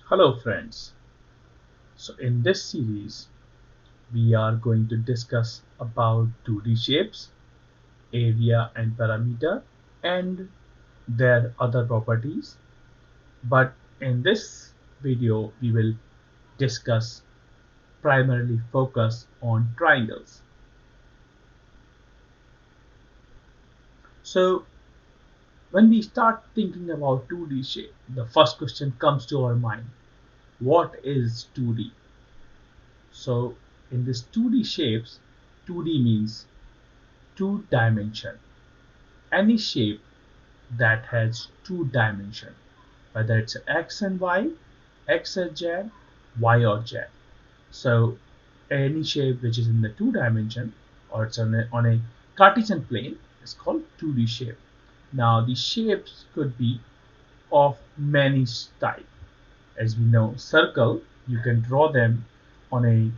Hello friends. So in this series we are going to discuss about 2D shapes, area and perimeter and their other properties. But in this video we will discuss primarily focus on triangles. So when we start thinking about 2D shape, the first question comes to our mind. What is 2D? So in this 2D shapes, 2D means two dimension. Any shape that has two dimension, whether it's x and y, x or z, y or z. So any shape which is in the two dimension or it's on a Cartesian plane is called 2D shape. Now the shapes could be of many types. As we know, circle, you can draw them on a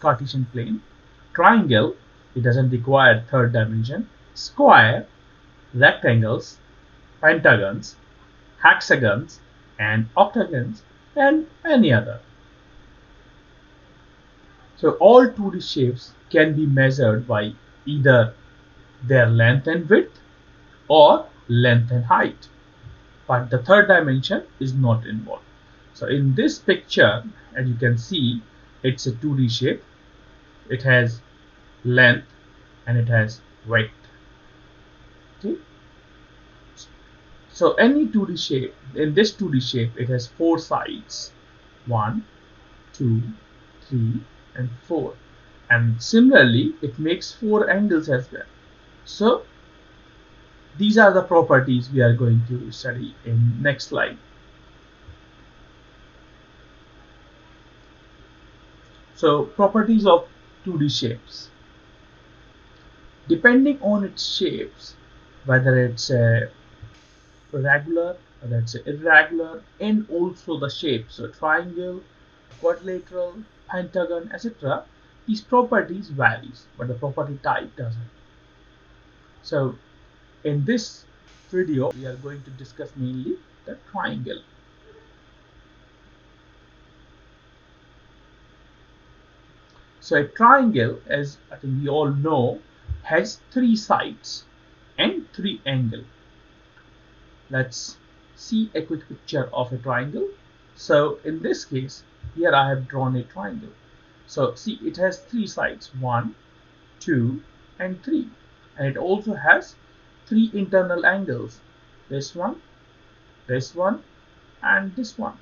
Cartesian plane. Triangle, it doesn't require third dimension. Square, rectangles, pentagons, hexagons, and octagons, and any other. So all 2D shapes can be measured by either their length and width or length and height. But the third dimension is not involved. So in this picture, as you can see, it's a 2D shape. It has length and it has width. Okay. So any 2D shape, in this 2D shape, it has four sides. 1, 2, 3, and 4. And similarly, it makes four angles as well. So these are the properties we are going to study in next slide. So properties of 2D shapes. Depending on its shapes, whether it's a regular, whether it's irregular, and also the shape, so triangle, quadrilateral, pentagon, etc. These properties varies, but the property type doesn't. So in this video, we are going to discuss mainly the triangle. So a triangle, as I think we all know, has three sides and three angles. Let's see a quick picture of a triangle. So in this case, here I have drawn a triangle. So see, it has three sides, 1, 2, and 3. And it also has three internal angles, this one, and this one.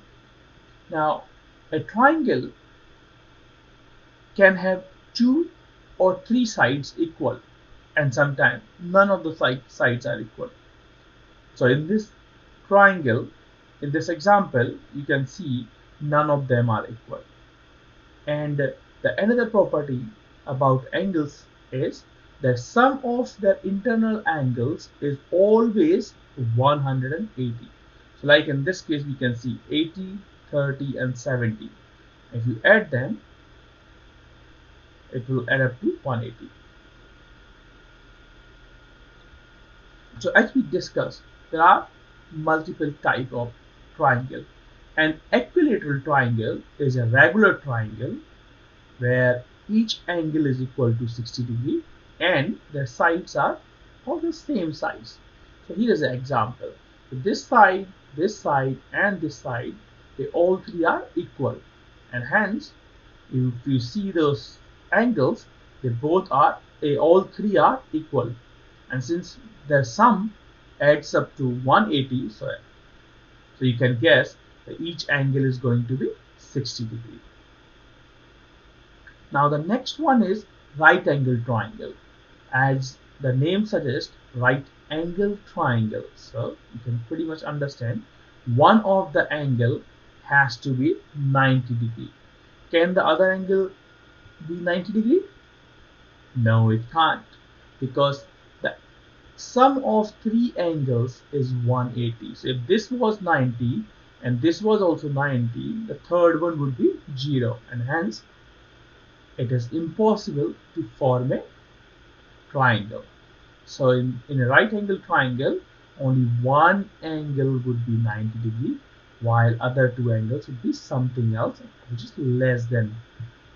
Now, a triangle can have two or three sides equal, and sometimes none of the sides are equal. So in this triangle, in this example, you can see none of them are equal. And the another property about angles is the sum of their internal angles is always 180. So like in this case, we can see 80, 30, and 70. If you add them, it will add up to 180. So as we discussed, there are multiple types of triangle. An equilateral triangle is a regular triangle where each angle is equal to 60 degrees and the sides are of the same size. So here is an example. So this side, and this side, they all three are equal, and hence if you see those angles, they both are all three are equal, and since their sum adds up to 180, so you can guess that each angle is going to be 60 degrees. Now the next one is right angle triangle. As the name suggests, right angle triangle. So you can pretty much understand one of the angle has to be 90 degree. Can the other angle be 90 degree? No, it can't, because the sum of three angles is 180. So if this was 90 and this was also 90, the third one would be 0, and hence it is impossible to form a triangle. So in a right angle triangle, only one angle would be 90 degree while other two angles would be something else which is less than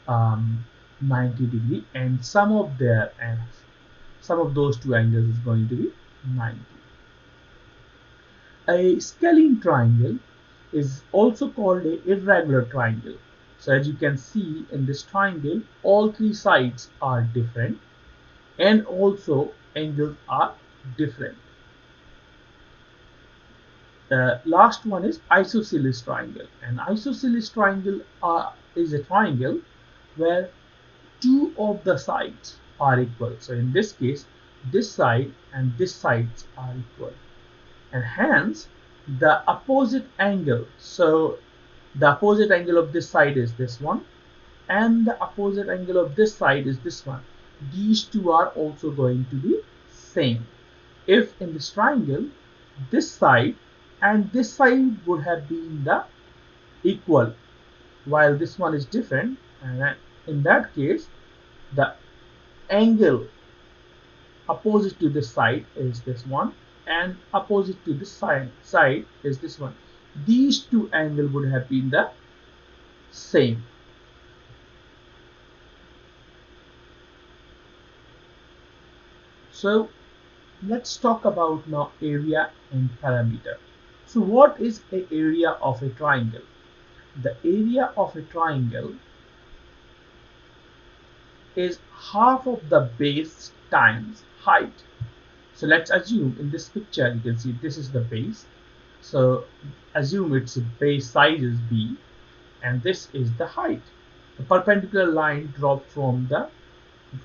90 degree, and some of those two angles is going to be 90. A scalene triangle is also called a irregular triangle. So as you can see in this triangle, all three sides are different and also angles are different. The last one is isosceles triangle. An isosceles triangle is a triangle where two of the sides are equal. So in this case, this side and this sides are equal, and hence the opposite angle. So the opposite angle of this side is this one, and the opposite angle of this side is this one. These two are also going to be same. If in this triangle, this side and this side would have been the equal, while this one is different, and in that case, the angle opposite to this side is this one, and opposite to this side is this one. These two angles would have been the same. So let's talk about now area and perimeter. So what is the area of a triangle? The area of a triangle is half of the base times height. So let's assume in this picture you can see this is the base. So assume its base size is b, and this is the height. The perpendicular line dropped from the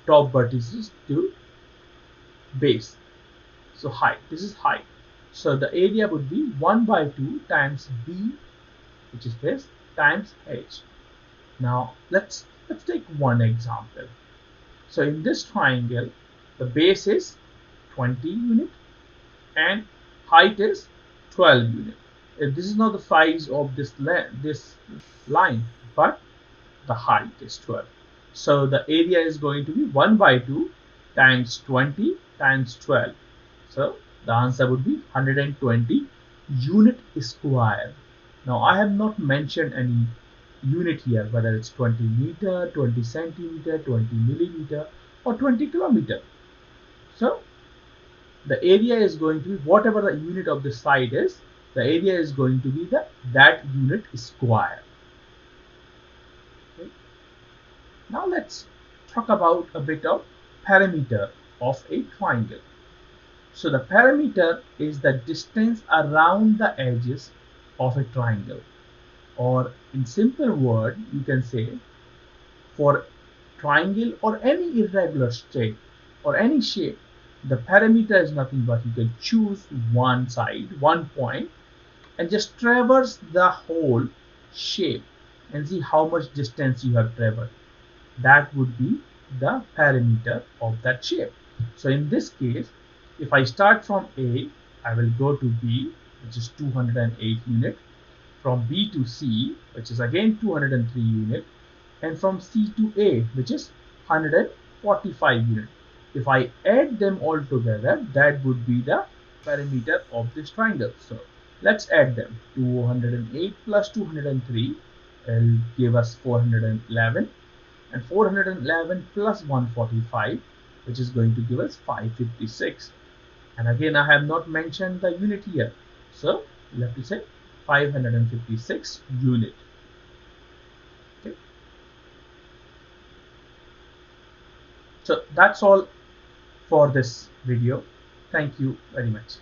top vertices to base. So height, this is height. So the area would be 1 by 2 times b, which is this, times h. Now let's take one example. So in this triangle, the base is 20 unit and height is 12 unit. This is not the size of this line, but the height is 12. So the area is going to be 1 by 2 times 20 times 12. So the answer would be 120 unit square. Now I have not mentioned any unit here, whether it's 20 meter, 20 centimeter, 20 millimeter, or 20 kilometer. So the area is going to be whatever the unit of the side is, the area is going to be that unit square. Okay. Now let's talk about a bit of perimeter of a triangle. So the perimeter is the distance around the edges of a triangle, or in simple word you can say, for triangle or any irregular shape or any shape, the perimeter is nothing but you can choose one side, one point, and just traverse the whole shape and see how much distance you have traversed. That would be the perimeter of that shape. So in this case, if I start from A, I will go to B, which is 208 unit, from B to C, which is again 203 unit, and from C to A, which is 145 unit. If I add them all together, that would be the perimeter of this triangle. So let's add them. 208 plus 203 will give us 411, and 411 plus 145, which is going to give us 556. And again, I have not mentioned the unit here, so we'll have to say 556 unit. Okay. So that's all for this video. Thank you very much.